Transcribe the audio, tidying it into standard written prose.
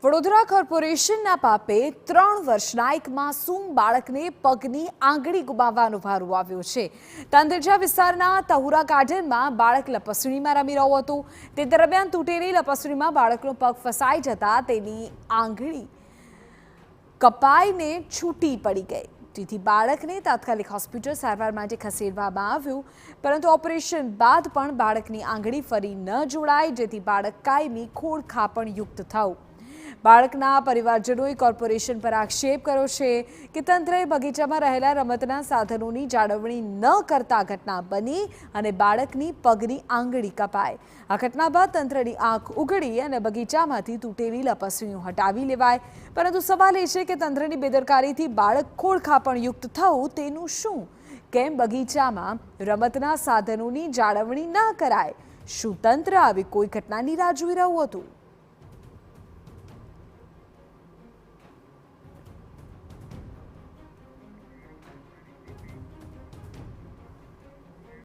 વડોદરા કોર્પોરેશનના પાપે 3 વર્ષના એક માસૂમ બાળકને પગની આંગળી ગુમાવવાનો વારો આવ્યો છે। તાંદરજા વિસ્તારના તહુરા ગાર્ડનમાં બાળક લપસણીમાં રમી રહ્યું હતું। તે દરમિયાન તૂટેલી લપસણીમાં બાળકનો પગ ફસાઈ જતા તેની આંગળી કપાઈને છૂટી પડી ગઈ, જેથી બાળકને તાત્કાલિક હોસ્પિટલ સારવાર માટે ખસેડવામાં આવ્યું, પરંતુ ઓપરેશન બાદ પણ બાળકની આંગળી ફરી ન જોડાઈ, જેથી બાળક કાયમી ખોડખાપણયુક્ત થયું। બાળકના પરિવારજનોએ કોર્પોરેશન પર આક્ષેપ કર્યો છે કે તંત્રએ બગીચામાં રહેલા રમતના સાધનોની જાળવણી ન કરતા ઘટના બની અને બાળકની પગની આંગળી કપાઈ। આ ઘટના બાદ તંત્રની આંખ ઉઘડી અને બગીચામાંથી તૂટેલી લપસણીઓ હટાવી લેવાય, પરંતુ સવાલ એ છે કે તંત્રની બેદરકારીથી બાળક ખોડખાપણયુક્ત થયું તેનું શું? કેમ બગીચામાં રમતના સાધનોની જાળવણી ન કરાય? શું તંત્ર આવી કોઈ ઘટનાની રાહ જોઈ રહ્યું હતું?